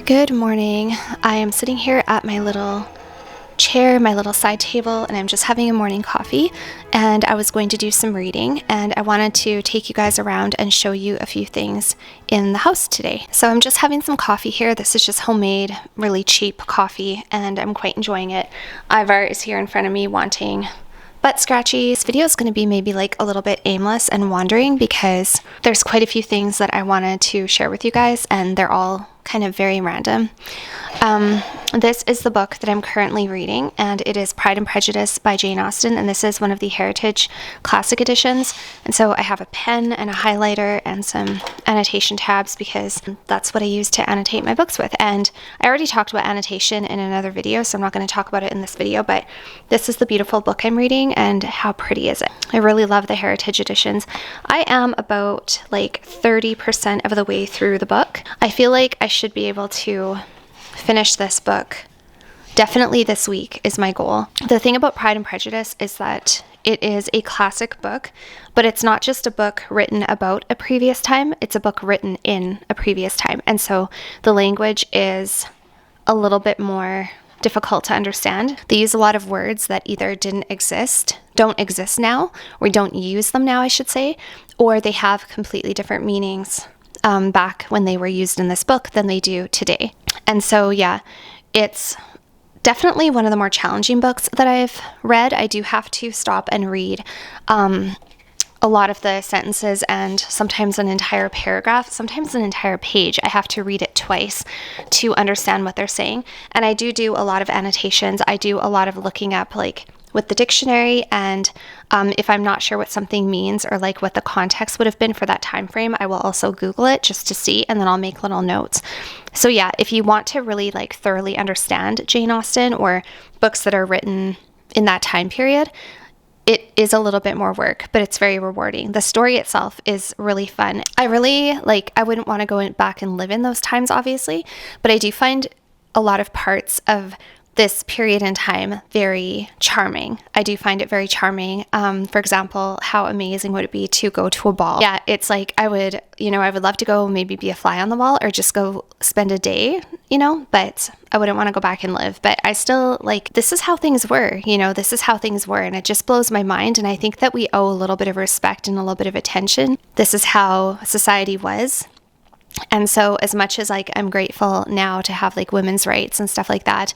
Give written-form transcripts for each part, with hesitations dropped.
Good morning. I am sitting here at my little chair, my little side table, and I'm just having a morning coffee, and I was going to do some reading, and I wanted to take you guys around and show you a few things in the house today. So I'm just having some coffee here. This is just homemade, really cheap coffee, and I'm quite enjoying it. Ivar is here in front of me wanting butt scratchies. This video is going to be maybe like a little bit aimless and wandering because there's quite a few things that I wanted to share with you guys, and they're all kind of very random. This is the book that I'm currently reading, and it is Pride and Prejudice by Jane Austen, and this is one of the Heritage Classic editions. And so I have a pen and a highlighter and some annotation tabs because that's what I use to annotate my books with. And I already talked about annotation in another video, so I'm not going to talk about it in this video, but this is the beautiful book I'm reading, and how pretty is it? I really love the Heritage editions. I am about like 30% of the way through the book. I feel like I should be able to finish this book definitely this week is my goal. The thing about Pride and Prejudice is that it is a classic book, but it's not just a book written about a previous time, it's a book written in a previous time. And so the language is a little bit more difficult to understand. They use a lot of words that either don't exist now, or don't use them now, I should say, or they have completely different meanings back when they were used in this book than they do today. And so, yeah, it's definitely one of the more challenging books that I've read. I do have to stop and read a lot of the sentences, and sometimes an entire paragraph, sometimes an entire page. I have to read it twice to understand what they're saying. And I do a lot of annotations. I do a lot of looking up, like, with the dictionary, and if I'm not sure what something means or like what the context would have been for that time frame, I will also Google it just to see, and then I'll make little notes. So yeah, if you want to really like thoroughly understand Jane Austen or books that are written in that time period, it is a little bit more work, but it's very rewarding. The story itself is really fun. I wouldn't want to go back and live in those times, obviously, but I do find a lot of parts of this period in time very charming. I do find it very charming. For example, how amazing would it be to go to a ball? Yeah, it's like I would love to go maybe be a fly on the wall or just go spend a day, but I wouldn't want to go back and live. But I still this is how things were, this is how things were. And it just blows my mind. And I think that we owe a little bit of respect and a little bit of attention. This is how society was. And so as much as I'm grateful now to have women's rights and stuff like that,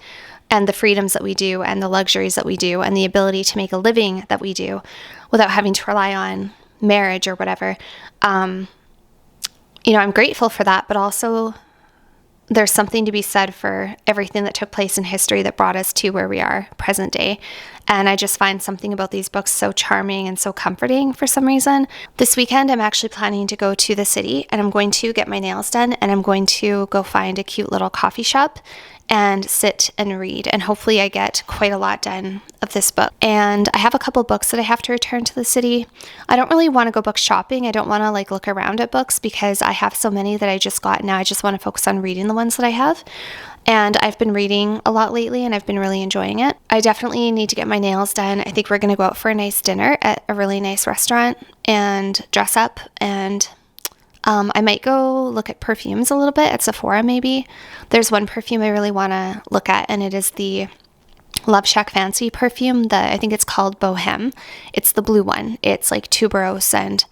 and the freedoms that we do, and the luxuries that we do, and the ability to make a living that we do without having to rely on marriage or whatever, I'm grateful for that, but also there's something to be said for everything that took place in history that brought us to where we are present day. And I just find something about these books so charming and so comforting for some reason. This weekend, I'm actually planning to go to the city, and I'm going to get my nails done, and I'm going to go find a cute little coffee shop and sit and read, and hopefully I get quite a lot done of this book. And I have a couple books that I have to return to the city. I don't really want to go book shopping. I don't want to look around at books because I have so many that I just got. Now I just want to focus on reading the ones that I have. And I've been reading a lot lately, and I've been really enjoying it. I definitely need to get my nails done. I think we're going to go out for a nice dinner at a really nice restaurant and dress up, and I might go look at perfumes a little bit at Sephora maybe. There's one perfume I really want to look at, and it is the Love Shack Fancy perfume. I think it's called Bohème. It's the blue one. It's tuberose, and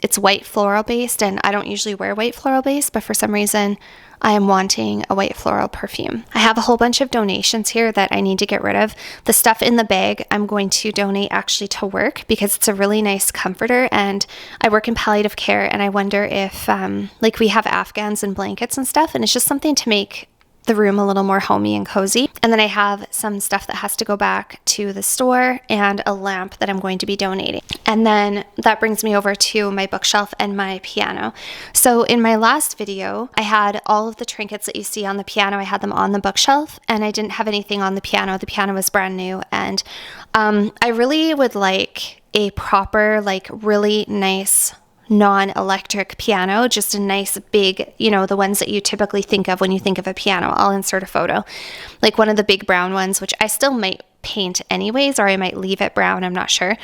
it's white floral based, and I don't usually wear white floral based, but for some reason I am wanting a white floral perfume. I have a whole bunch of donations here that I need to get rid of. The stuff in the bag I'm going to donate actually to work because it's a really nice comforter, and I work in palliative care, and I wonder if we have Afghans and blankets and stuff, and it's just something to make the room a little more homey and cozy. And then I have some stuff that has to go back to the store, and a lamp that I'm going to be donating. And then that brings me over to my bookshelf and my piano. So in my last video, I had all of the trinkets that you see on the piano. I had them on the bookshelf, and I didn't have anything on the piano. The piano was brand new, and I really would like a proper, really nice non-electric piano, just a nice big, the ones that you typically think of when you think of a piano. I'll insert a photo, one of the big brown ones, which I still might paint anyways, or I might leave it brown, I'm not sure.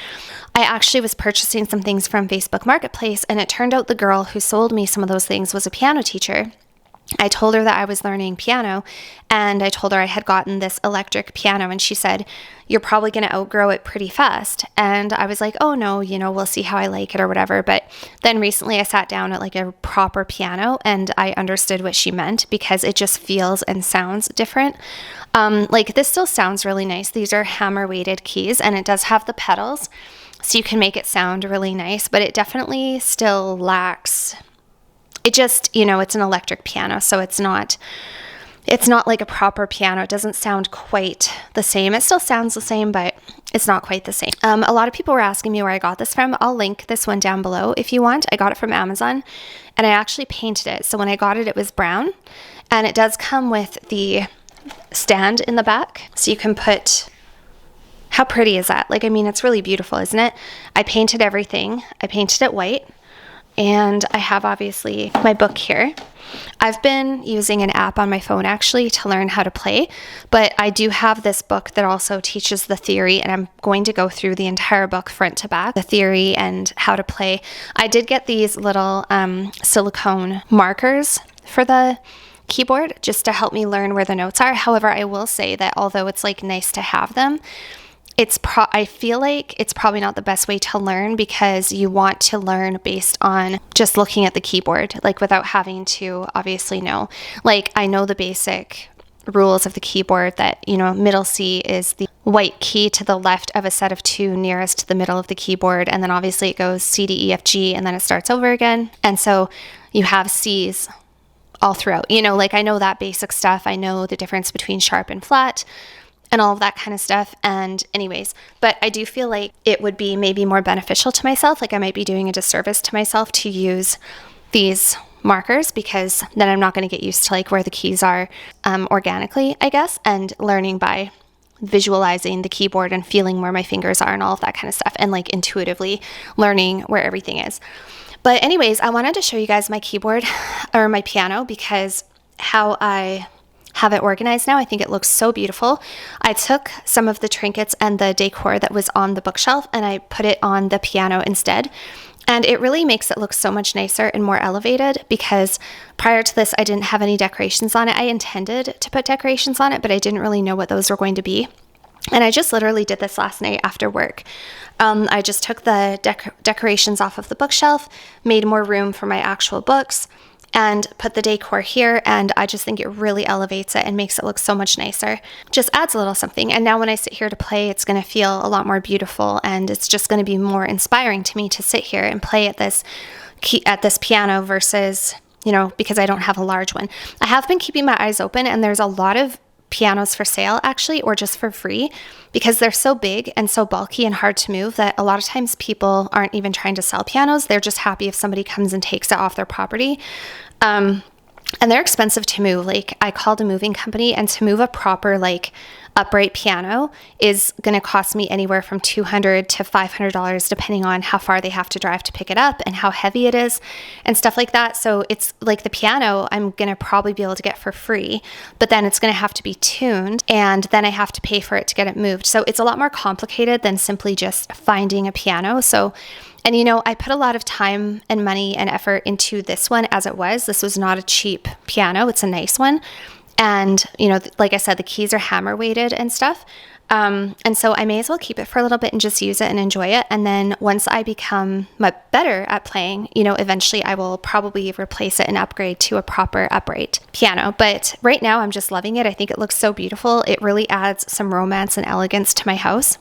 I actually was purchasing some things from Facebook Marketplace, and it turned out the girl who sold me some of those things was a piano teacher. I told her that I was learning piano, and I told her I had gotten this electric piano, and she said, "You're probably going to outgrow it pretty fast." And I was like, "Oh no, we'll see how I like it or whatever." But then recently I sat down at like a proper piano and I understood what she meant, because it just feels and sounds different. Like this still sounds really nice. These are hammer weighted keys, and it does have the pedals, so you can make it sound really nice, but it definitely still lacks. It just, it's an electric piano, so it's not like a proper piano. It doesn't sound quite the same. It still sounds the same, but it's not quite the same. A lot of people were asking me where I got this from. I'll link this one down below if you want. I got it from Amazon, and I actually painted it. So when I got it, it was brown, and it does come with the stand in the back, so you can put. How pretty is that? Like, I mean, it's really beautiful, isn't it? I painted everything. I painted it white. And I have obviously my book here. I've been using an app on my phone actually to learn how to play, but I do have this book that also teaches the theory, and I'm going to go through the entire book front to back, the theory and how to play. I did get these little silicone markers for the keyboard just to help me learn where the notes are. However, I will say that although it's like nice to have them, I feel like it's probably not the best way to learn, because you want to learn based on just looking at the keyboard, like without having to obviously know. Like, I know the basic rules of the keyboard that, middle C is the white key to the left of a set of 2 nearest to the middle of the keyboard. And then obviously it goes C, D, E, F, G, and then it starts over again. And so you have C's all throughout, like I know that basic stuff. I know the difference between sharp and flat and all of that kind of stuff. And anyways, but I do feel like it would be maybe more beneficial to myself. Like I might be doing a disservice to myself to use these markers, because then I'm not going to get used to like where the keys are organically, I guess, and learning by visualizing the keyboard and feeling where my fingers are and all of that kind of stuff, and like intuitively learning where everything is. But anyways, I wanted to show you guys my keyboard or my piano, because how I have it organized now, I think it looks so beautiful. I took some of the trinkets and the decor that was on the bookshelf and I put it on the piano instead. And it really makes it look so much nicer and more elevated, because prior to this, I didn't have any decorations on it. I intended to put decorations on it, but I didn't really know what those were going to be. And I just literally did this last night after work. I just took the decorations off of the bookshelf, made more room for my actual books, and put the decor here, and I just think it really elevates it and makes it look so much nicer. Just adds a little something. And now when I sit here to play, it's going to feel a lot more beautiful, and it's just going to be more inspiring to me to sit here and play at this piano versus, because I don't have a large one. I have been keeping my eyes open, and there's a lot of pianos for sale actually, or just for free, because they're so big and so bulky and hard to move that a lot of times people aren't even trying to sell pianos. They're just happy if somebody comes and takes it off their property. And they're expensive to move. Like, I called a moving company, and to move a proper like upright piano is going to cost me anywhere from $200 to $500, depending on how far they have to drive to pick it up and how heavy it is and stuff like that. So it's like the piano I'm going to probably be able to get for free, but then it's going to have to be tuned, and then I have to pay for it to get it moved. So it's a lot more complicated than simply just finding a piano. So, and I put a lot of time and money and effort into this one as it was. This was not a cheap piano. It's a nice one. And, like I said, the keys are hammer weighted and stuff. And so I may as well keep it for a little bit and just use it and enjoy it. And then once I become much better at playing, eventually I will probably replace it and upgrade to a proper upright piano. But right now I'm just loving it. I think it looks so beautiful. It really adds some romance and elegance to my house.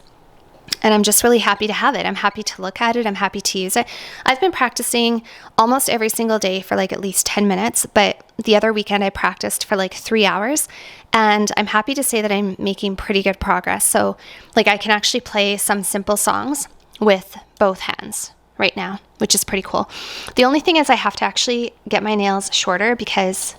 And I'm just really happy to have it. I'm happy to look at it. I'm happy to use it. I've been practicing almost every single day for like at least 10 minutes, but the other weekend I practiced for like 3 hours, and I'm happy to say that I'm making pretty good progress. So like I can actually play some simple songs with both hands right now, which is pretty cool. The only thing is I have to actually get my nails shorter, because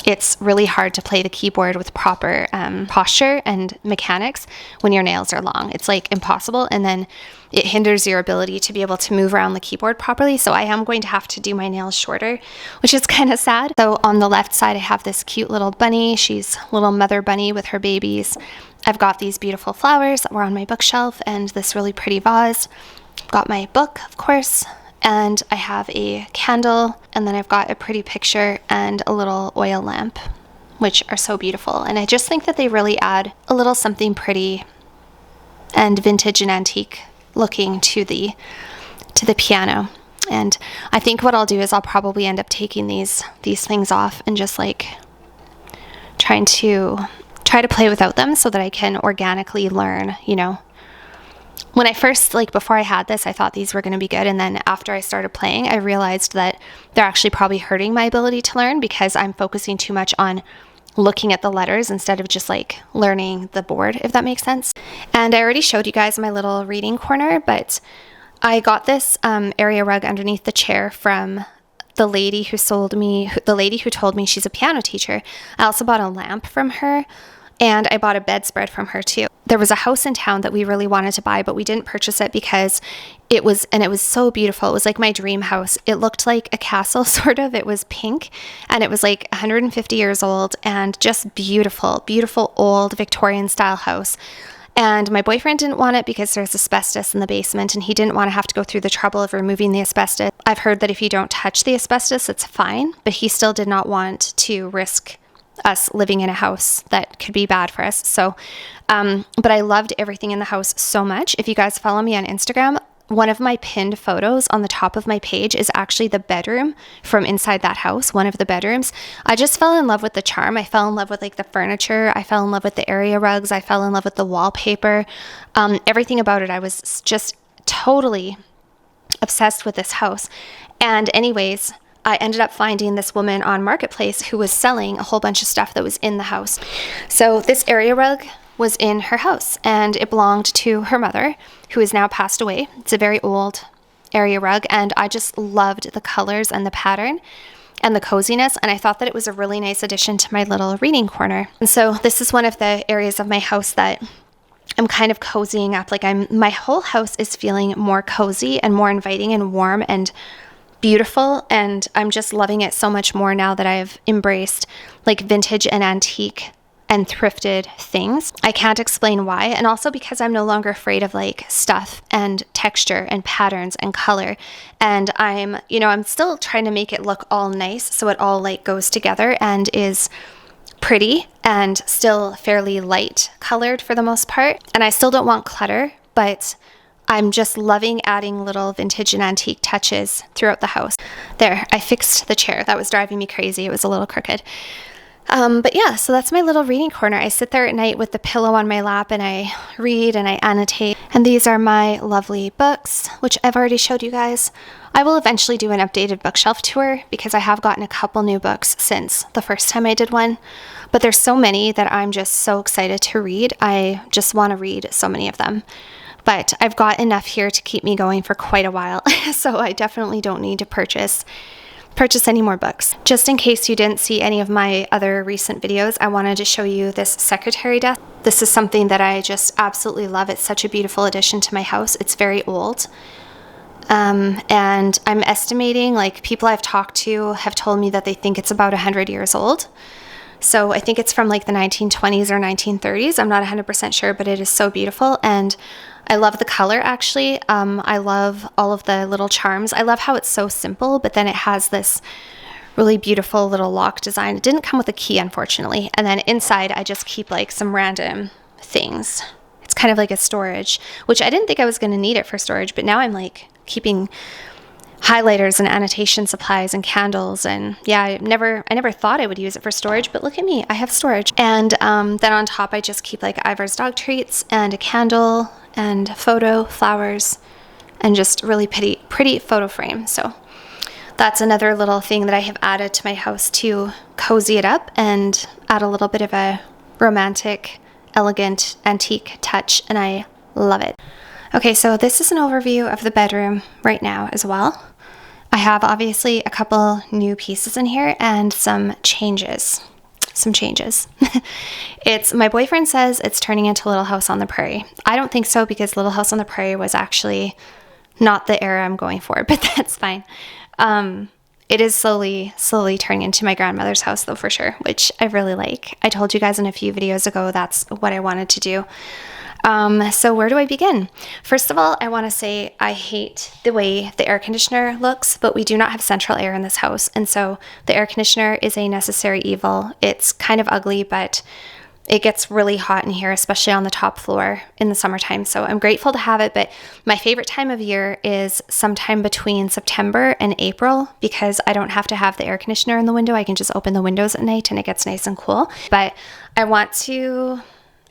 it's really hard to play the keyboard with proper posture and mechanics when your nails are long. It's like impossible, and then it hinders your ability to be able to move around the keyboard properly. So I am going to have to do my nails shorter, which is kind of sad. So on the left side, I have this cute little bunny. She's a little mother bunny with her babies. I've got these beautiful flowers that were on my bookshelf and this really pretty vase. Got my book, of course. and I have a candle, and then I've got a pretty picture and a little oil lamp, which are so beautiful. And I just think that they really add a little something pretty and vintage and antique looking to the piano. And I think what I'll do is I'll probably end up taking these things off and just like try to play without them so that I can organically learn, you know. When I first, like before I had this, I thought these were going to be good. And then after I started playing, I realized that they're actually probably hurting my ability to learn because I'm focusing too much on looking at the letters instead of just like learning the board, if that makes sense. And I already showed you guys my little reading corner, but I got this area rug underneath the chair from the lady who told me she's a piano teacher. I also bought a lamp from her, and I bought a bedspread from her too. There was a house in town that we really wanted to buy, but we didn't purchase it because it was so beautiful. It was like my dream house. It looked like a castle, sort of. It was pink, and it was like 150 years old and just beautiful, beautiful old Victorian style house. And my boyfriend didn't want it because there's asbestos in the basement, and he didn't want to have to go through the trouble of removing the asbestos. I've heard that if you don't touch the asbestos, it's fine, but he still did not want to risk us living in a house that could be bad for us. So, but I loved everything in the house so much. If you guys follow me on Instagram, one of my pinned photos on the top of my page is actually the bedroom from inside that house, one of the bedrooms. I just fell in love with the charm. I fell in love with like the furniture. I fell in love with the area rugs. I fell in love with the wallpaper. Everything about it. I was just totally obsessed with this house. And anyways, I ended up finding this woman on Marketplace who was selling a whole bunch of stuff that was in the house. So this area rug was in her house, and it belonged to her mother, who is now passed away. It's a very old area rug, and I just loved the colors and the pattern and the coziness, and I thought that it was a really nice addition to my little reading corner. And so this is one of the areas of my house that I'm kind of cozying up. Like my whole house is feeling more cozy and more inviting and warm and beautiful, and I'm just loving it so much more now that I've embraced like vintage and antique and thrifted things. I can't explain why, and also because I'm no longer afraid of like stuff and texture and patterns and color. And I'm still trying to make it look all nice so it all like goes together and is pretty and still fairly light colored for the most part. And I still don't want clutter, but I'm just loving adding little vintage and antique touches throughout the house. There, I fixed the chair. That was driving me crazy. It was a little crooked. But yeah, so that's my little reading corner. I sit there at night with the pillow on my lap and I read and I annotate. And these are my lovely books, which I've already showed you guys. I will eventually do an updated bookshelf tour because I have gotten a couple new books since the first time I did one. But there's so many that I'm just so excited to read. I just want to read so many of them. But I've got enough here to keep me going for quite a while. So I definitely don't need to purchase any more books. Just in case you didn't see any of my other recent videos, I wanted to show you this secretary desk. This is something that I just absolutely love. It's such a beautiful addition to my house. It's very old. And I'm estimating, like people I've talked to have told me that they think it's about 100 years old. So I think it's from like the 1920s or 1930s. I'm not 100% sure, but it is so beautiful. And I love the color, actually. I love all of the little charms. I love how it's so simple, but then it has this really beautiful little lock design. It didn't come with a key, unfortunately. And then inside, I just keep like some random things. It's kind of like a storage, which I didn't think I was going to need it for storage, but now I'm like keeping highlighters and annotation supplies and candles, and yeah, I never thought I would use it for storage, but look at me, I have storage. And then on top I just keep like Ivar's dog treats and a candle and photo flowers and just really pretty photo frame. So that's another little thing that I have added to my house to cozy it up and add a little bit of a romantic, elegant, antique touch, and I love it. Okay, so this is an overview of the bedroom right now as well. I have obviously a couple new pieces in here and some changes. It's, my boyfriend says it's turning into Little House on the Prairie. I don't think so, because Little House on the Prairie was actually not the era I'm going for, but that's fine. It is slowly turning into my grandmother's house though, for sure, which I really like. I told you guys in a few videos ago that's what I wanted to do. So where do I begin? First of all, I want to say I hate the way the air conditioner looks, but we do not have central air in this house. And so the air conditioner is a necessary evil. It's kind of ugly, but it gets really hot in here, especially on the top floor in the summertime. So I'm grateful to have it, but my favorite time of year is sometime between September and April because I don't have to have the air conditioner in the window. I can just open the windows at night and it gets nice and cool. But I want to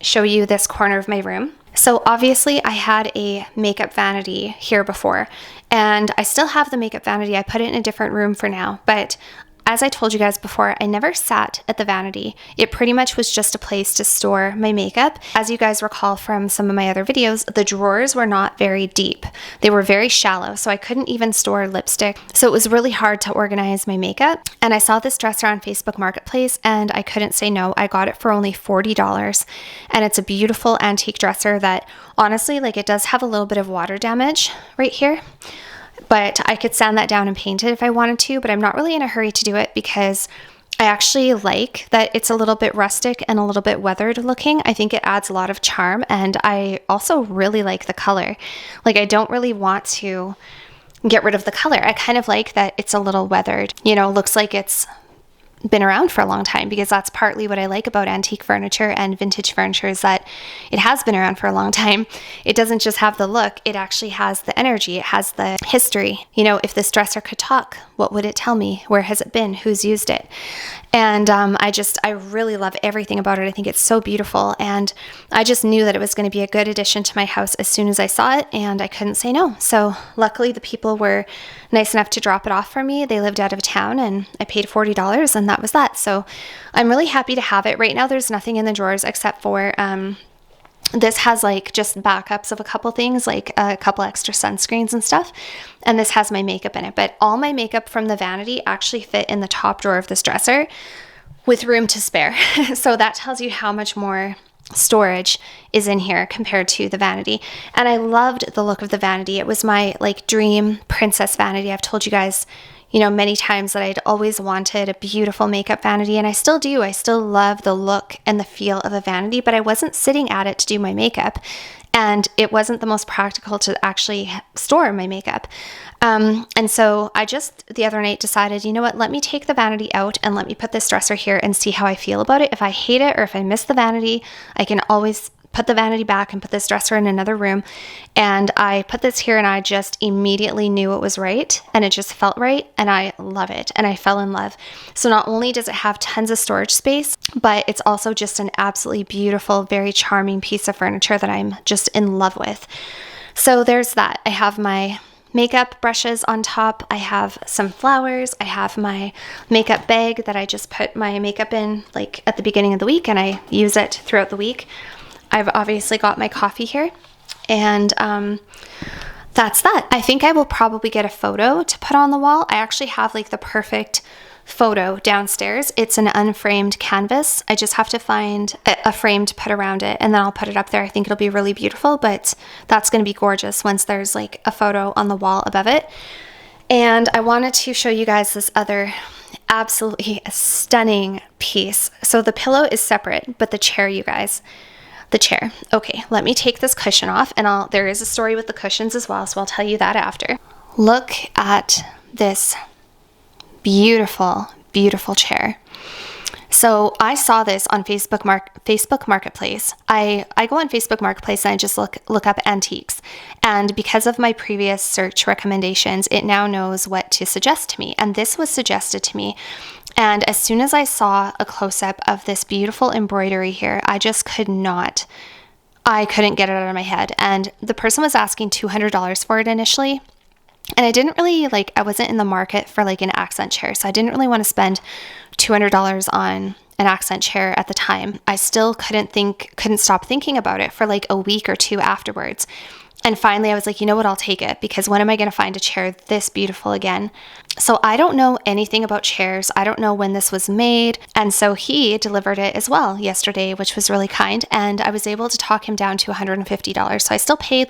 show you this corner of my room. So obviously I had a makeup vanity here before, and I still have the makeup vanity. I put it in a different room for now, but as I told you guys before, I never sat at the vanity. It pretty much was just a place to store my makeup. As you guys recall from some of my other videos, the drawers were not very deep. They were very shallow, so I couldn't even store lipstick. So it was really hard to organize my makeup. And I saw this dresser on Facebook Marketplace and I couldn't say no. I got it for only $40. And it's a beautiful antique dresser that honestly, like, it does have a little bit of water damage right here. But I could sand that down and paint it if I wanted to, but I'm not really in a hurry to do it because I actually like that it's a little bit rustic and a little bit weathered looking. I think it adds a lot of charm, and I also really like the color. Like, I don't really want to get rid of the color. I kind of like that it's a little weathered. You know, looks like it's been around for a long time, because that's partly what I like about antique furniture and vintage furniture, is that it has been around for a long time. It doesn't just have the look, it actually has the energy, it has the history. You know, if this dresser could talk, what would it tell me? Where has it been? Who's used it? And I really love everything about it. I think it's so beautiful, and I just knew that it was going to be a good addition to my house as soon as I saw it, and I couldn't say no. So luckily the people were nice enough to drop it off for me. They lived out of town and I paid $40, and that was that. So I'm really happy to have it. Right now there's nothing in the drawers except for this has like just backups of a couple things, like a couple extra sunscreens and stuff. And this has my makeup in it. But all my makeup from the vanity actually fit in the top drawer of this dresser with room to spare. So that tells you how much more storage is in here compared to the vanity. And I loved the look of the vanity. It was my like dream princess vanity. I've told you guys, you know, many times that I'd always wanted a beautiful makeup vanity, and I still do. I still love the look and the feel of a vanity, but I wasn't sitting at it to do my makeup, and it wasn't the most practical to actually store my makeup. And so I just the other night decided, you know what, let me take the vanity out and let me put this dresser here and see how I feel about it. If I hate it or if I miss the vanity, I can always put the vanity back and put this dresser in another room. And I put this here and I just immediately knew it was right, and it just felt right, and I love it, and I fell in love. So not only does it have tons of storage space, but it's also just an absolutely beautiful, very charming piece of furniture that I'm just in love with. So there's that. I have my makeup brushes on top. I have some flowers. I have my makeup bag that I just put my makeup in like at the beginning of the week, and I use it throughout the week. I've obviously got my coffee here, and that's that. I think I will probably get a photo to put on the wall. I actually have like the perfect photo downstairs. It's an unframed canvas. I just have to find a frame to put around it, and then I'll put it up there. I think it'll be really beautiful, but that's going to be gorgeous once there's like a photo on the wall above it. And I wanted to show you guys this other absolutely stunning piece. So the pillow is separate, but the chair, you guys, the chair. Okay, let me take this cushion off, and there is a story with the cushions as well, so I'll tell you that after. Look at this beautiful, beautiful chair. So I saw this on Facebook Marketplace. I go on Facebook Marketplace and I just look up antiques. And because of my previous search recommendations, it now knows what to suggest to me. And this was suggested to me. And as soon as I saw a close-up of this beautiful embroidery here, I couldn't get it out of my head. And the person was asking $200 for it initially. And I didn't really I wasn't in the market for like an accent chair. So I didn't really want to spend $200 on an accent chair at the time. I still couldn't stop thinking about it for like a week or two afterwards. And finally I was like, you know what, I'll take it, because when am I going to find a chair this beautiful again? So I don't know anything about chairs. I don't know when this was made. And so he delivered it as well yesterday, which was really kind. And I was able to talk him down to $150. So I still paid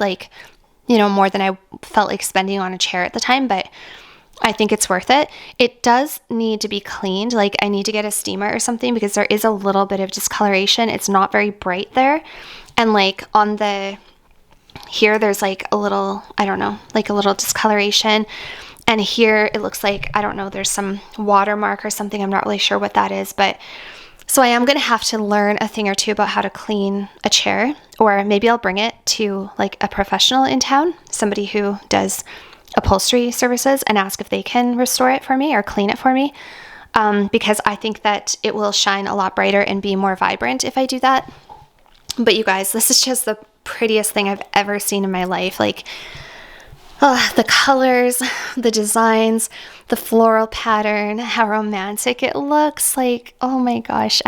more than I felt like spending on a chair at the time, but I think it's worth it. It does need to be cleaned. Like I need to get a steamer or something because there is a little bit of discoloration. It's not very bright there. And like on the, here there's like a little, I don't know, like a little discoloration. And here it looks like, I don't know, there's some watermark or something. I'm not really sure what that is, but so I am going to have to learn a thing or two about how to clean a chair, or maybe I'll bring it to like a professional in town, somebody who does upholstery services, and ask if they can restore it for me or clean it for me. Because I think that it will shine a lot brighter and be more vibrant if I do that. But you guys, this is just the prettiest thing I've ever seen in my life. Like, the colors, the designs, the floral pattern, how romantic it looks. Like, oh my gosh,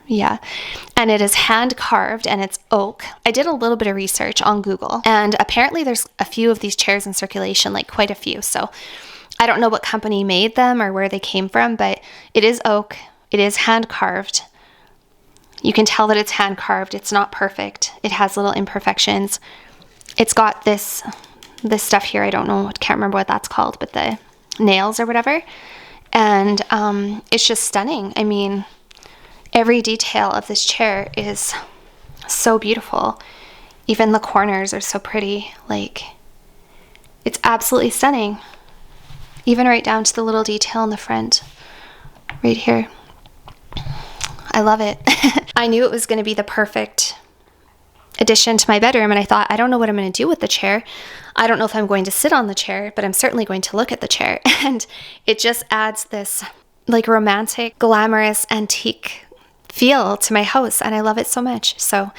yeah. And it is hand carved and it's oak. I did a little bit of research on Google, and apparently there's a few of these chairs in circulation, like quite a few. So I don't know what company made them or where they came from, but it is oak. It is hand carved. You can tell that it's hand carved. It's not perfect. It has little imperfections. It's got this stuff here, I don't know, can't remember what that's called, but the nails or whatever. And it's just stunning. I mean, every detail of this chair is so beautiful. Even the corners are so pretty. Like, it's absolutely stunning. Even right down to the little detail in the front, right here. I love it. I knew it was going to be the perfect addition to my bedroom, and I thought, I don't know what I'm going to do with the chair. I don't know if I'm going to sit on the chair, but I'm certainly going to look at the chair. And it just adds this like romantic, glamorous, antique feel to my house, and I love it so much. So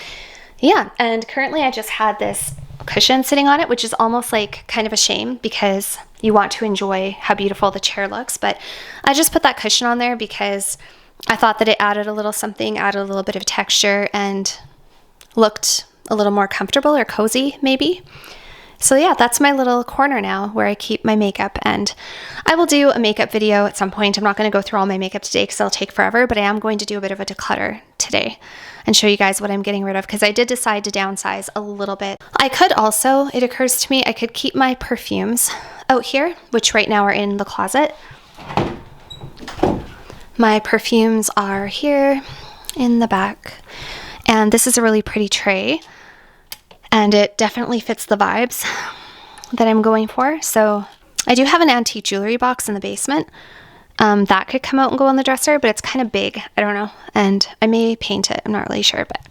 yeah, and currently I just had this cushion sitting on it, which is almost like kind of a shame because you want to enjoy how beautiful the chair looks, but I just put that cushion on there because I thought that it added a little something, added a little bit of texture, and looked a little more comfortable or cozy maybe. So yeah, that's my little corner now where I keep my makeup, and I will do a makeup video at some point. I'm not going to go through all my makeup today because it'll take forever, but I am going to do a bit of a declutter today and show you guys what I'm getting rid of because I did decide to downsize a little bit. I could also, it occurs to me, I could keep my perfumes out here, which right now are in the closet. My perfumes are here in the back. And this is a really pretty tray, and it definitely fits the vibes that I'm going for. So I do have an antique jewelry box in the basement. That could come out and go on the dresser, but it's kind of big. I don't know. And I may paint it. I'm not really sure. But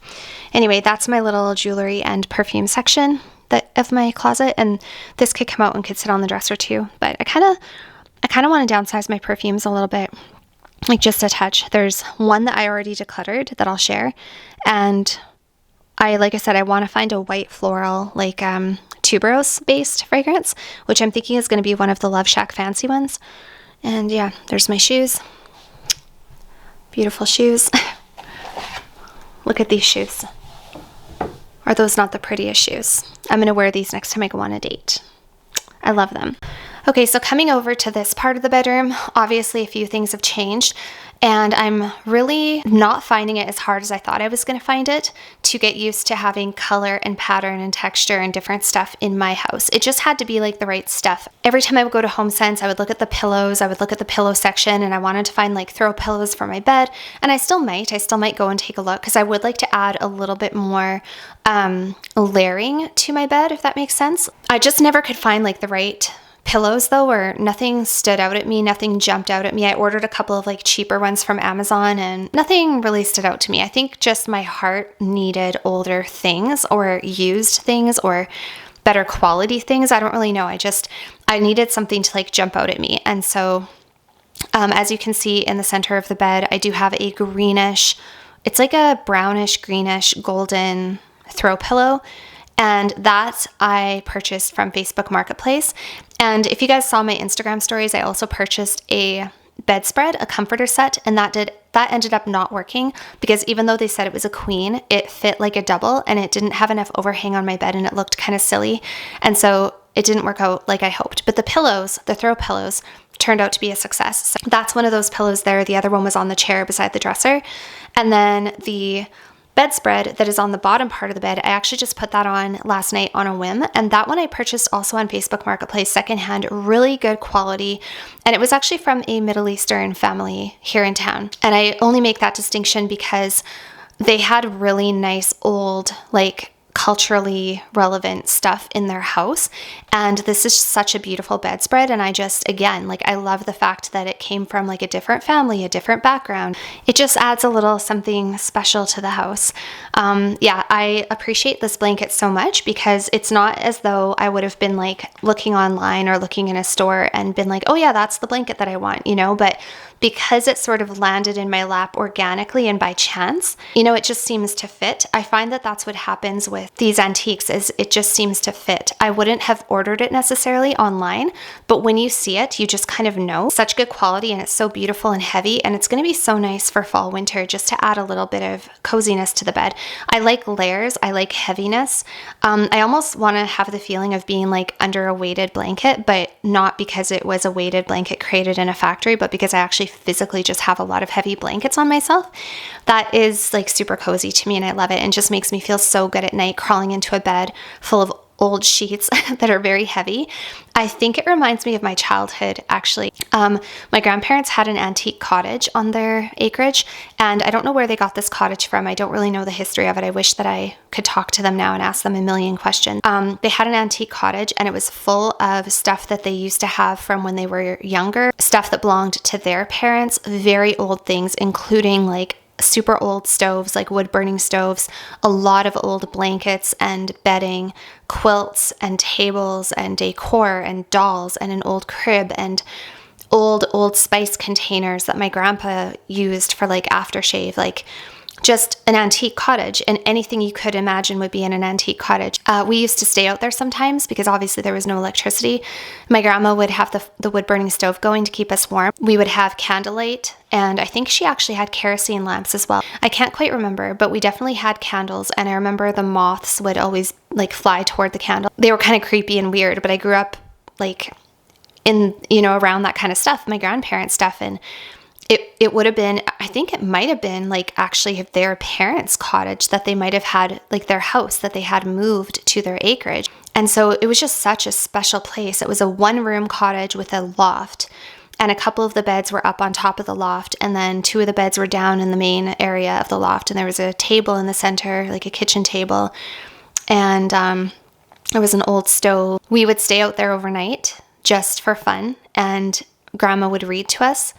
anyway, that's my little jewelry and perfume section of my closet. And this could come out and could sit on the dresser too. But I kind of want to downsize my perfumes a little bit. Like just a touch. There's one that I already decluttered that I'll share. And like I said, I want to find a white floral, like tuberose based fragrance, which I'm thinking is going to be one of the Love Shack fancy ones. And yeah, there's my shoes. Beautiful shoes. Look at these shoes. Are those not the prettiest shoes? I'm going to wear these next time I go on a date. I love them. Okay, so coming over to this part of the bedroom, obviously a few things have changed, and I'm really not finding it as hard as I thought I was going to find it to get used to having color and pattern and texture and different stuff in my house. It just had to be like the right stuff. Every time I would go to HomeSense, I would look at the pillows, I would look at the pillow section, and I wanted to find like throw pillows for my bed, and I still might go and take a look because I would like to add a little bit more layering to my bed, if that makes sense. I just never could find like the right pillows though, where nothing stood out at me, nothing jumped out at me. I ordered a couple of like cheaper ones from Amazon and nothing really stood out to me. I think just my heart needed older things or used things or better quality things. I don't really know. I needed something to like jump out at me. And so as you can see in the center of the bed, I do have a greenish, it's like a brownish, greenish, golden throw pillow. And that I purchased from Facebook Marketplace. And if you guys saw my Instagram stories, I also purchased a bedspread, a comforter set, and that ended up not working because even though they said it was a queen, it fit like a double and it didn't have enough overhang on my bed and it looked kind of silly. And so it didn't work out like I hoped. But the pillows, the throw pillows, turned out to be a success. So that's one of those pillows there. The other one was on the chair beside the dresser. And then the bedspread that is on the bottom part of the bed, I actually just put that on last night on a whim, and that one I purchased also on Facebook Marketplace secondhand, really good quality, and it was actually from a Middle Eastern family here in town. And I only make that distinction because they had really nice old, like culturally relevant stuff in their house. And this is such a beautiful bedspread. And I just, again, like I love the fact that it came from like a different family, a different background. It just adds a little something special to the house. Yeah, I appreciate this blanket so much because it's not as though I would have been like looking online or looking in a store and been like, oh yeah, that's the blanket that I want, you know, but because it sort of landed in my lap organically and by chance, you know, it just seems to fit. I find that that's what happens with these antiques is it just seems to fit. I wouldn't have ordered it necessarily online, but when you see it, you just kind of know. Such good quality and it's so beautiful and heavy, and it's going to be so nice for fall, winter, just to add a little bit of coziness to the bed. I like layers. I like heaviness. I almost want to have the feeling of being like under a weighted blanket, but not because it was a weighted blanket created in a factory, but because I actually physically just have a lot of heavy blankets on myself. That is like super cozy to me and I love it, and just makes me feel so good at night crawling into a bed full of old sheets that are very heavy. I think it reminds me of my childhood, actually. My grandparents had an antique cottage on their acreage, and I don't know where they got this cottage from. I don't really know the history of it. I wish that I could talk to them now and ask them a million questions. They had an antique cottage, and it was full of stuff that they used to have from when they were younger, stuff that belonged to their parents, very old things, including like super old stoves, like wood burning stoves, a lot of old blankets and bedding, quilts and tables and decor and dolls and an old crib and old spice containers that my grandpa used for like aftershave, like just an antique cottage, and anything you could imagine would be in an antique cottage. We used to stay out there sometimes because obviously there was no electricity. My grandma would have the wood burning stove going to keep us warm. We would have candlelight, and I think she actually had kerosene lamps as well. I can't quite remember, but we definitely had candles, and I remember the moths would always like fly toward the candle. They were kind of creepy and weird, but I grew up like in, you know, around that kind of stuff, my grandparents' stuff, and it would have been, I think it might have been like actually their parents' cottage that they might have had, like their house that they had moved to their acreage. And so it was just such a special place. It was a one-room cottage with a loft, and a couple of the beds were up on top of the loft, and then two of the beds were down in the main area of the loft, and there was a table in the center, like a kitchen table, and there was an old stove. We would stay out there overnight just for fun, and Grandma would read to us.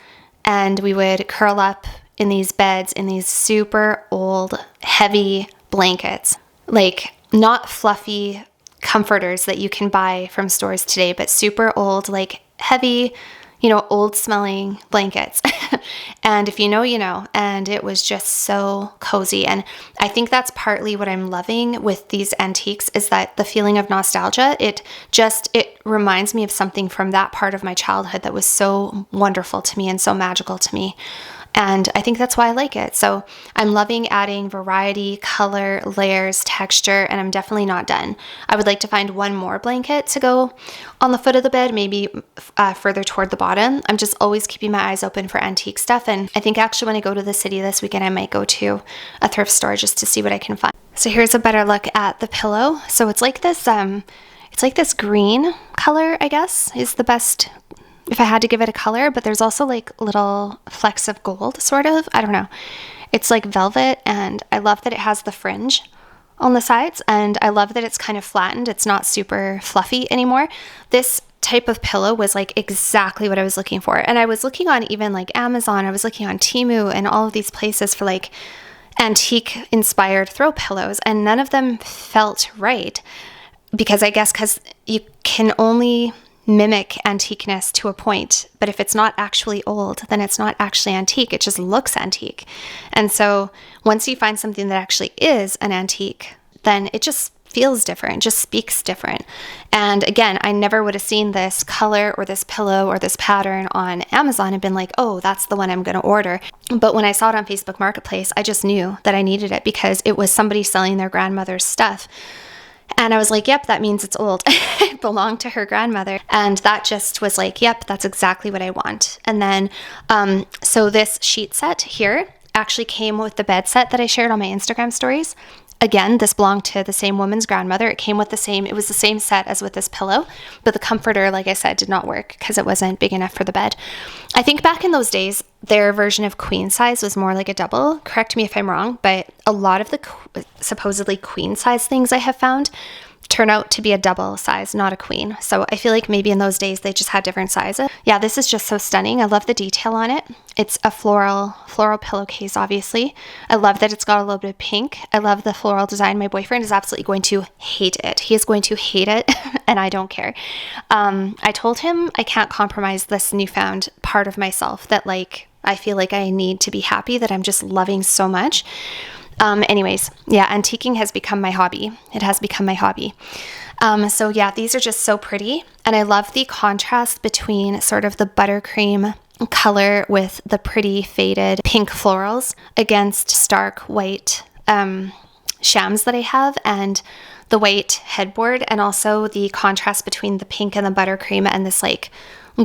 And we would curl up in these beds in these super old, heavy blankets. Like not fluffy comforters that you can buy from stores today, but super old, like heavy, you know, old smelling blankets. And if you know, you know. And it was just so cozy. And I think that's partly what I'm loving with these antiques is that the feeling of nostalgia, it reminds me of something from that part of my childhood that was so wonderful to me and so magical to me. And I think that's why I like it. So I'm loving adding variety, color, layers, texture, and I'm definitely not done. I would like to find one more blanket to go on the foot of the bed, maybe further toward the bottom. I'm just always keeping my eyes open for antique stuff. And I think actually when I go to the city this weekend, I might go to a thrift store just to see what I can find. So here's a better look at the pillow. So it's like this green color, I guess, is the best if I had to give it a color, but there's also like little flecks of gold, sort of. I don't know. It's like velvet, and I love that it has the fringe on the sides, and I love that it's kind of flattened. It's not super fluffy anymore. This type of pillow was like exactly what I was looking for. And I was looking on even like Amazon, I was looking on Temu and all of these places for like antique inspired throw pillows, and none of them felt right because you can only mimic antiqueness to a point, but if it's not actually old, then it's not actually antique. It just looks antique. And so once you find something that actually is an antique, then it just feels different, just speaks different. And again, I never would have seen this color or this pillow or this pattern on Amazon and been like, oh, that's the one I'm going to order. But when I saw it on Facebook Marketplace, I just knew that I needed it because it was somebody selling their grandmother's stuff. And I was like, yep, that means it's old. It belonged to her grandmother. And that just was like, yep, that's exactly what I want. And then, so this sheet set here actually came with the bed set that I shared on my Instagram stories. Again, this belonged to the same woman's grandmother. It came with it was the same set as with this pillow, but the comforter, like I said, did not work because it wasn't big enough for the bed. I think back in those days, their version of queen size was more like a double. Correct me if I'm wrong, but a lot of the supposedly queen size things I have found turn out to be a double size, not a queen. So I feel like maybe in those days they just had different sizes. Yeah, this is just so stunning. I love the detail on it. It's a floral pillowcase, obviously. I love that it's got a little bit of pink. I love the floral design. My boyfriend is absolutely going to hate it. He is going to hate it, and I don't care. I told him I can't compromise this newfound part of myself that like I feel like I need to be happy, that I'm just loving so much. Anyways, yeah, antiquing has become my hobby. It has become my hobby. So yeah, these are just so pretty. And I love the contrast between sort of the buttercream color with the pretty faded pink florals against stark white shams that I have, and the white headboard, and also the contrast between the pink and the buttercream and this like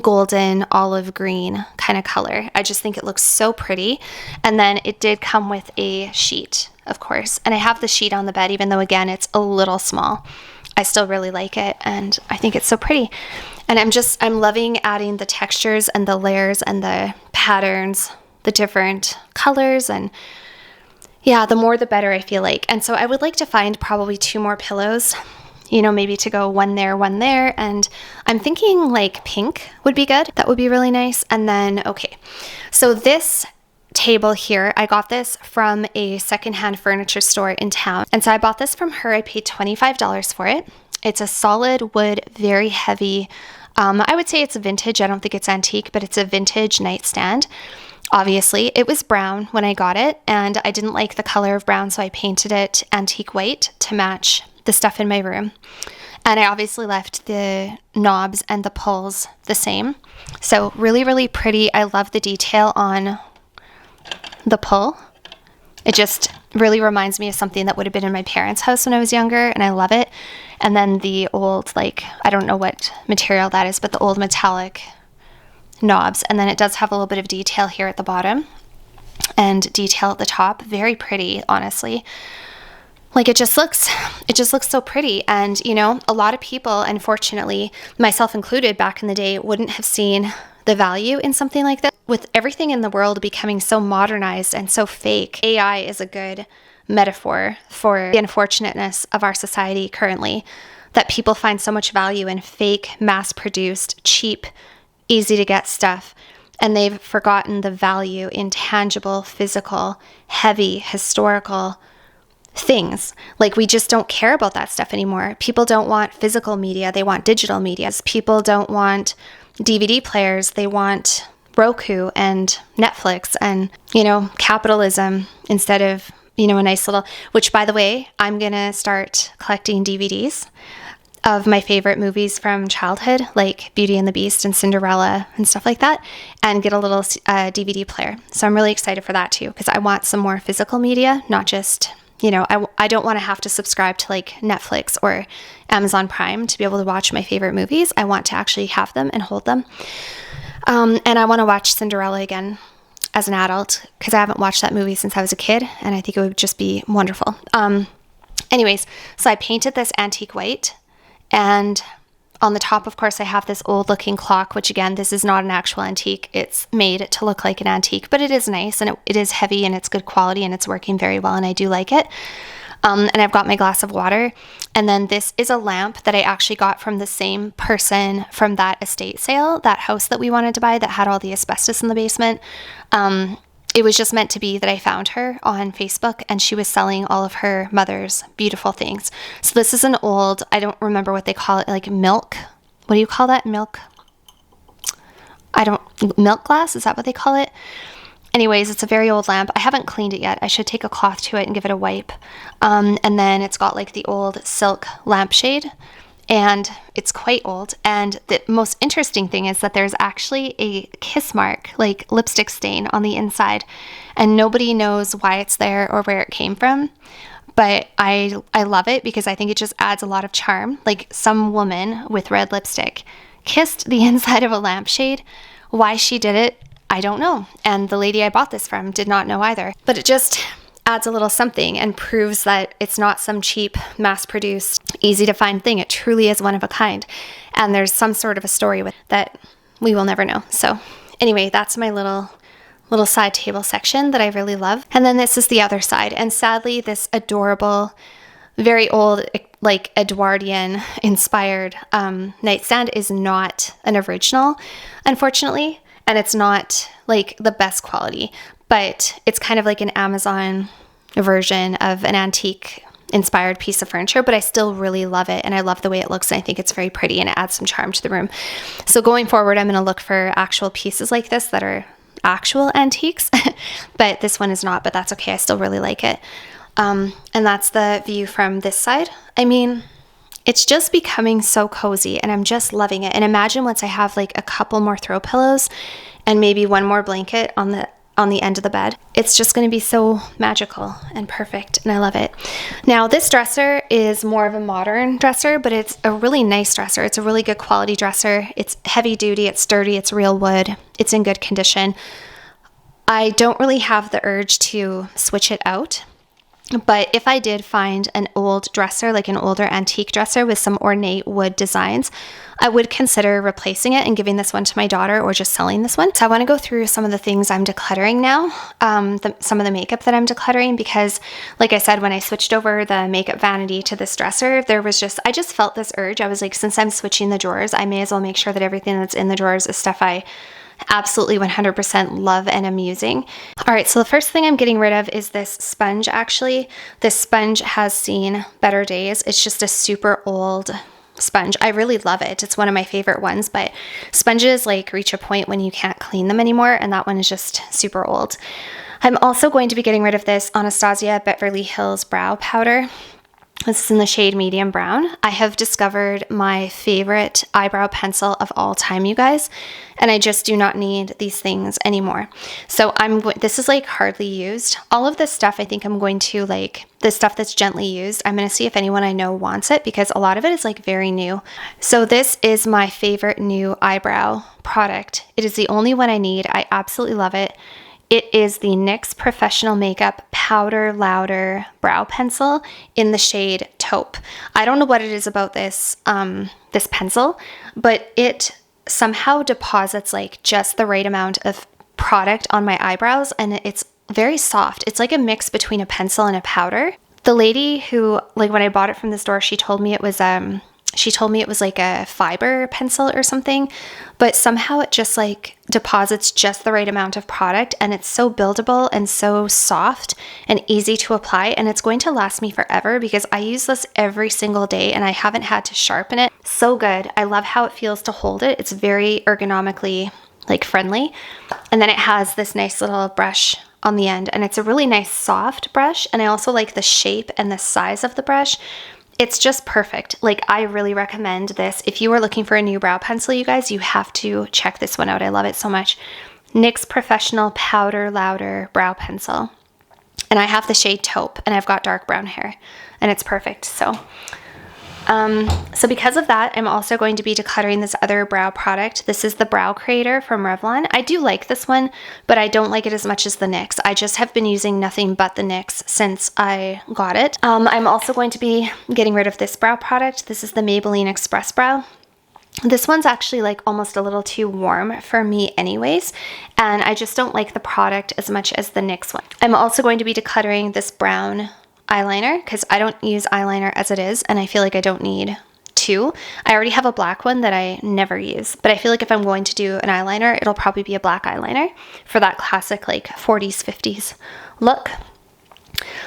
golden olive green kind of color. I just think it looks so pretty. And then it did come with a sheet, of course. And I have the sheet on the bed, even though again, it's a little small. I still really like it, and I think it's so pretty. And I'm loving adding the textures and the layers and the patterns, the different colors, and yeah, the more the better, I feel like. And so I would like to find probably 2 more pillows, you know, maybe to go one there. And I'm thinking like pink would be good. That would be really nice. And then, okay, so this table here, I got this from a secondhand furniture store in town. And so I bought this from her. I paid $25 for it. It's a solid wood, very heavy. I would say it's a vintage. I don't think it's antique, but it's a vintage nightstand. Obviously, it was brown when I got it, and I didn't like the color of brown, so I painted it antique white to match the stuff in my room. And I obviously left the knobs and the pulls the same. So really, really pretty. I love the detail on the pull. It just really reminds me of something that would have been in my parents' house when I was younger, and I love it. And then the old, like, I don't know what material that is, but the old metallic knobs. And then it does have a little bit of detail here at the bottom and detail at the top. Very pretty, honestly. Like it just looks so pretty. And, you know, a lot of people, unfortunately, myself included back in the day, wouldn't have seen the value in something like this. With everything in the world becoming so modernized and so fake, AI is a good metaphor for the unfortunateness of our society currently, that people find so much value in fake, mass-produced, cheap, easy to get stuff. And they've forgotten the value in tangible, physical, heavy, historical things. Like we just don't care about that stuff anymore. People don't want physical media. They want digital media. People don't want DVD players. They want Roku and Netflix and, you know, capitalism instead of, you know, a nice little, which by the way, I'm going to start collecting DVDs of my favorite movies from childhood, like Beauty and the Beast and Cinderella and stuff like that, and get a little DVD player. So I'm really excited for that too, because I want some more physical media, not just, you know, I don't want to have to subscribe to like Netflix or Amazon Prime to be able to watch my favorite movies. I want to actually have them and hold them. And I want to watch Cinderella again as an adult, because I haven't watched that movie since I was a kid, and I think it would just be wonderful. Anyways, so I painted this antique white. And on the top, of course, I have this old looking clock, which again, this is not an actual antique. It's made to look like an antique, but it is nice, and it is heavy, and it's good quality, and it's working very well, and I do like it. And I've got my glass of water. And then this is a lamp that I actually got from the same person from that estate sale, that house that we wanted to buy that had all the asbestos in the basement. It was just meant to be that I found her on Facebook, and she was selling all of her mother's beautiful things. So this is an old, I don't remember what they call it, like milk. What do you call that? Milk glass? Is that what they call it? Anyways, it's a very old lamp. I haven't cleaned it yet. I should take a cloth to it and give it a wipe. And then it's got like the old silk lampshade, and it's quite old. And the most interesting thing is that there's actually a kiss mark, like lipstick stain on the inside, and nobody knows why it's there or where it came from. But I love it because I think it just adds a lot of charm. Like some woman with red lipstick kissed the inside of a lampshade. Why she did it, I don't know. And the lady I bought this from did not know either. But it just adds a little something and proves that it's not some cheap, mass-produced, easy-to-find thing. It truly is one of a kind. And there's some sort of a story with that we will never know. So anyway, that's my little side table section that I really love. And then this is the other side. And sadly, this adorable, very old, like Edwardian inspired nightstand is not an original, unfortunately. And it's not like the best quality, but it's kind of like an Amazon version of an antique inspired piece of furniture, but I still really love it. And I love the way it looks. And I think it's very pretty and it adds some charm to the room. So going forward, I'm going to look for actual pieces like this that are actual antiques, but this one is not, but that's okay. I still really like it. And that's the view from this side. I mean, it's just becoming so cozy and I'm just loving it. And imagine once I have like a couple more throw pillows and maybe one more blanket on the end of the bed, it's just going to be so magical and perfect, and I love it. Now, this dresser is more of a modern dresser, but it's a really nice dresser. It's a really good quality dresser. It's heavy duty, it's sturdy, it's real wood, it's in good condition. I don't really have the urge to switch it out. But if I did find an old dresser, like an older antique dresser with some ornate wood designs, I would consider replacing it and giving this one to my daughter or just selling this one. So I want to go through some of the things I'm decluttering now, some of the makeup that I'm decluttering, because like I said, when I switched over the makeup vanity to this dresser, I just felt this urge. I was like, since I'm switching the drawers, I may as well make sure that everything that's in the drawers is stuff I absolutely 100% love and am using. All right, so the first thing I'm getting rid of is this sponge. Actually, this sponge has seen better days. It's just a super old sponge. I really love it. It's one of my favorite ones, but sponges like reach a point when you can't clean them anymore, and that one is just super old. I'm also going to be getting rid of this Anastasia Beverly Hills brow powder. This is in the shade medium brown. I have discovered my favorite eyebrow pencil of all time, you guys, and I just do not need these things anymore. So this is like hardly used. All of this stuff, I think I'm going to like, the stuff that's gently used, I'm going to see if anyone I know wants it because a lot of it is like very new. So this is my favorite new eyebrow product. It is the only one I need. I absolutely love it. It is the NYX Professional Makeup Powder Louder Brow Pencil in the shade Taupe. I don't know what it is about this pencil, but it somehow deposits like just the right amount of product on my eyebrows, and it's very soft. It's like a mix between a pencil and a powder. The lady who, like when I bought it from the store, she told me it was like a fiber pencil or something, but somehow it just like deposits just the right amount of product, and it's so buildable and so soft and easy to apply, and it's going to last me forever because I use this every single day and I haven't had to sharpen it. So good. I love how it feels to hold it. It's very ergonomically like friendly, and then it has this nice little brush on the end, and it's a really nice soft brush, and I also like the shape and the size of the brush. It's just perfect. Like, I really recommend this. If you are looking for a new brow pencil, you guys, you have to check this one out. I love it so much. NYX Professional Powder Louder Brow Pencil. And I have the shade Taupe, and I've got dark brown hair, and it's perfect. So because of that, I'm also going to be decluttering this other brow product. This is the Brow Creator from Revlon. I do like this one, but I don't like it as much as the NYX. I just have been using nothing but the NYX since I got it. I'm also going to be getting rid of this brow product. This is the Maybelline Express Brow. This one's actually like almost a little too warm for me anyways, and I just don't like the product as much as the NYX one. I'm also going to be decluttering this brown eyeliner because I don't use eyeliner as it is, and I feel like I don't need two. I already have a black one that I never use, but I feel like if I'm going to do an eyeliner, it'll probably be a black eyeliner for that classic like 40s, 50s look.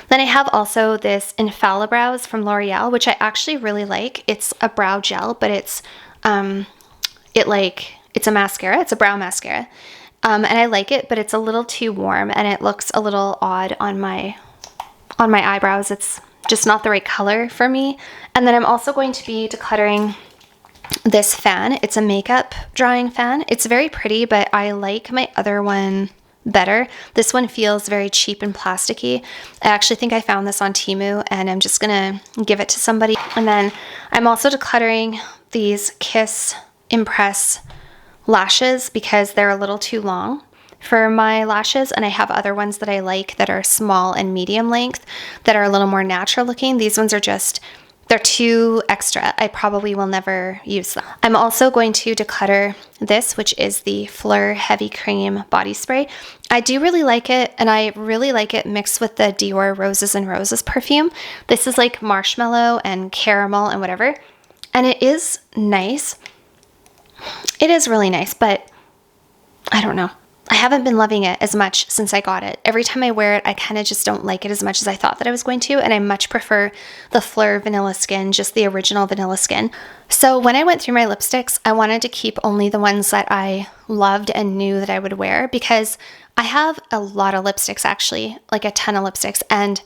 Then I have also this Infallibrows from L'Oreal, which I actually really like. It's a brow gel, but it's a mascara. It's a brow mascara. And I like it, but it's a little too warm and it looks a little odd on my eyebrows. It's just not the right color for me. And then I'm also going to be decluttering this fan. It's a makeup drying fan. It's very pretty, but I like my other one better. This one feels very cheap and plasticky. I actually think I found this on Temu, and I'm just gonna give it to somebody. And then I'm also decluttering these Kiss Impress lashes because they're a little too long for my lashes, and I have other ones that I like that are small and medium length that are a little more natural looking. These ones are just, they're too extra. I probably will never use them. I'm also going to declutter this, which is the Fleur Heavy Cream Body Spray. I do really like it, and I really like it mixed with the Dior Roses and Roses perfume. This is like marshmallow and caramel and whatever, and it is nice. It is really nice, but I don't know. I haven't been loving it as much since I got it. Every time I wear it, I kind of just don't like it as much as I thought that I was going to, and I much prefer the Fleur Vanilla Skin, just the original Vanilla Skin. So when I went through my lipsticks, I wanted to keep only the ones that I loved and knew that I would wear, because I have a lot of lipsticks, actually, like a ton of lipsticks, and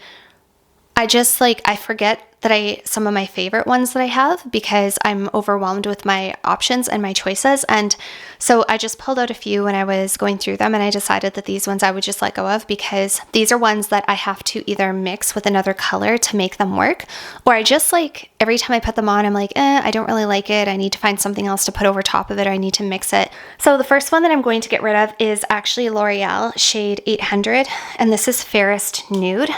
I just I forget that some of my favorite ones that I have because I'm overwhelmed with my options and my choices. And so I just pulled out a few when I was going through them, and I decided that these ones I would just let go of, because these are ones that I have to either mix with another color to make them work, or I just every time I put them on, I'm like, I don't really like it. I need to find something else to put over top of it. I need to mix it. So the first one that I'm going to get rid of is actually L'Oreal shade 800, and this is Fairest Nude.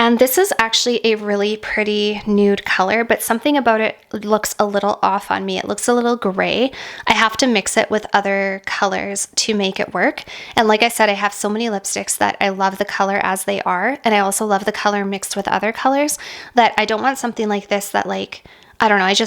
And this is actually a really pretty nude color, but something about it looks a little off on me. It looks a little gray. I have to mix it with other colors to make it work. And like I said, I have so many lipsticks that I love the color as they are, and I also love the color mixed with other colors, that I don't want something like this that I don't know,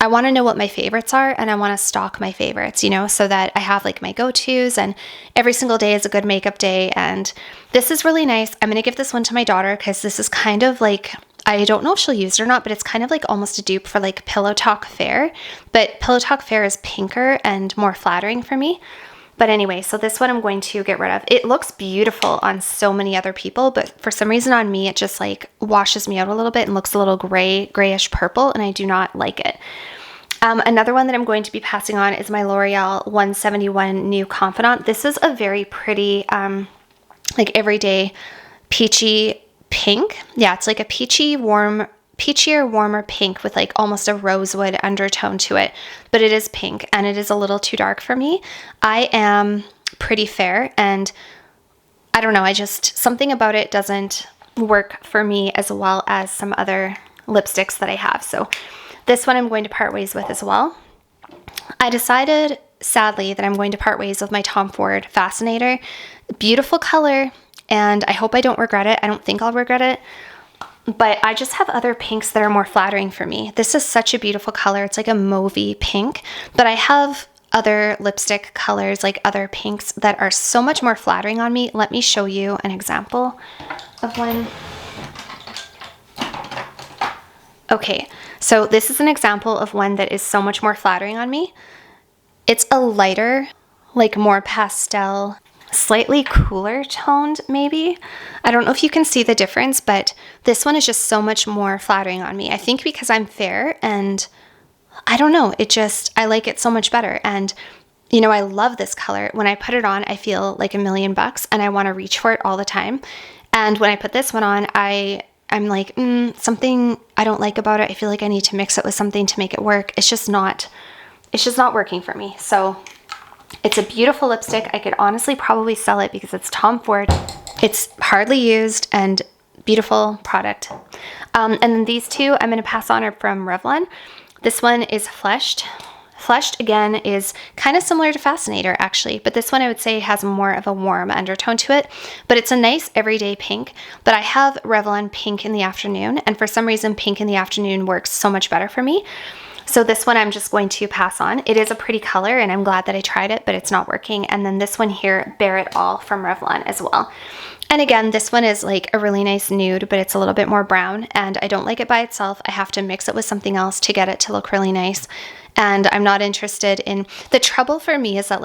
I want to know what my favorites are, and I want to stock my favorites, so that I have my go-tos, and every single day is a good makeup day. And this is really nice. I'm going to give this one to my daughter, because this is kind of I don't know if she'll use it or not, but it's kind of almost a dupe for Pillow Talk Fair, but Pillow Talk Fair is pinker and more flattering for me. But anyway, so this one I'm going to get rid of. It looks beautiful on so many other people, but for some reason on me, it just washes me out a little bit and looks a little grayish purple, and I do not like it. Another one that I'm going to be passing on is my L'Oreal 171 New Confidant. This is a very pretty, everyday peachy pink. Yeah, it's a peachy, peachier, warmer pink with almost a rosewood undertone to it, but it is pink, and it is a little too dark for me. I am pretty fair, and I don't know, something about it doesn't work for me as well as some other lipsticks that I have. So this one I'm going to part ways with as well. I decided, sadly, that I'm going to part ways with my Tom Ford Fascinator. Beautiful color, and I hope I don't regret it. I don't think I'll regret it, but I just have other pinks that are more flattering for me. This is such a beautiful color. It's like a mauvey pink, but I have other lipstick colors, other pinks, that are so much more flattering on me. Let me show you an example of one. Okay, so this is an example of one that is so much more flattering on me. It's a lighter, more pastel, slightly cooler toned maybe. I don't know if you can see the difference, but this one is just so much more flattering on me. I think because I'm fair, and I don't know, I like it so much better. And I love this color. When I put it on, I feel like $1,000,000, and I want to reach for it all the time. And when I put this one on, I'm something I don't like about it. I feel like I need to mix it with something to make it work. It's just not working for me. So it's a beautiful lipstick. I could honestly probably sell it because it's Tom Ford. It's hardly used and beautiful product. And then these two I'm going to pass on are from Revlon. This one is Fleshed. Fleshed, again, is kind of similar to Fascinator, actually, but this one I would say has more of a warm undertone to it, but it's a nice everyday pink. But I have Revlon Pink in the Afternoon, and for some reason, Pink in the Afternoon works so much better for me. So this one I'm just going to pass on. It is a pretty color, and I'm glad that I tried it, but it's not working. And then this one here, Bare It All from Revlon as well. And again, this one is a really nice nude, but it's a little bit more brown, and I don't like it by itself. I have to mix it with something else to get it to look really nice. And I'm not interested in, the trouble for me is that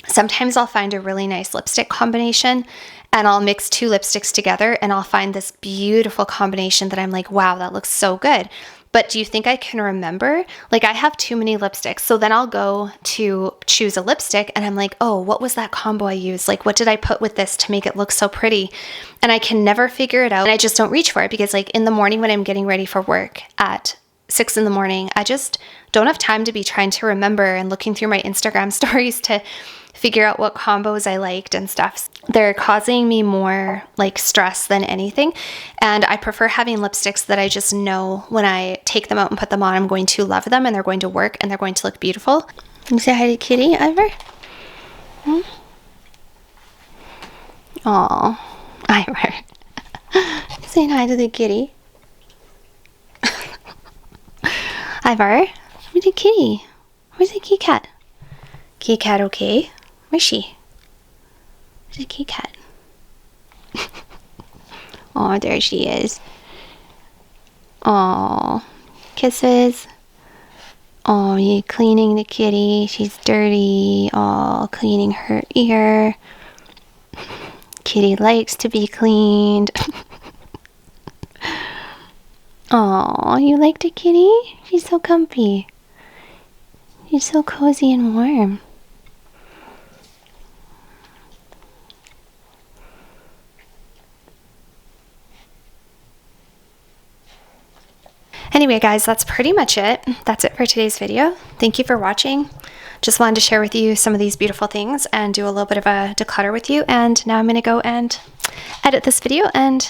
sometimes I'll find a really nice lipstick combination, and I'll mix two lipsticks together, and I'll find this beautiful combination that I'm like, wow, that looks so good. But do you think I can remember? I have too many lipsticks. So then I'll go to choose a lipstick, and I'm like, oh, what was that combo I used? What did I put with this to make it look so pretty? And I can never figure it out. And I just don't reach for it because in the morning when I'm getting ready for work at 6 in the morning, I just don't have time to be trying to remember and looking through my Instagram stories to figure out what combos I liked and stuff. They're causing me more like stress than anything. And I prefer having lipsticks that I just know when I take them out and put them on, I'm going to love them and they're going to work and they're going to look beautiful. Can you say hi to Kitty, Ivar? Hmm? Aw, Ivar. Saying hi to the kitty. Ivar, where's the kitty? Where's the kitty cat? Kitty cat okay? Where's she? Where's the kitty cat? Oh, there she is. Oh, kisses. Oh, you cleaning the kitty. She's dirty. Oh, cleaning her ear. Kitty likes to be cleaned. Oh, you like the kitty? She's so comfy. She's so cozy and warm. Anyway, guys, that's pretty much it. That's it for today's video. Thank you for watching. Just wanted to share with you some of these beautiful things and do a little bit of a declutter with you. And now I'm going to go and edit this video and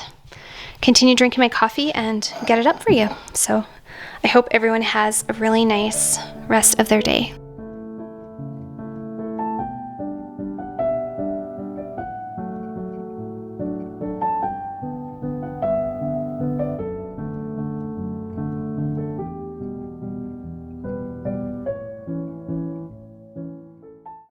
continue drinking my coffee and get it up for you. So I hope everyone has a really nice rest of their day.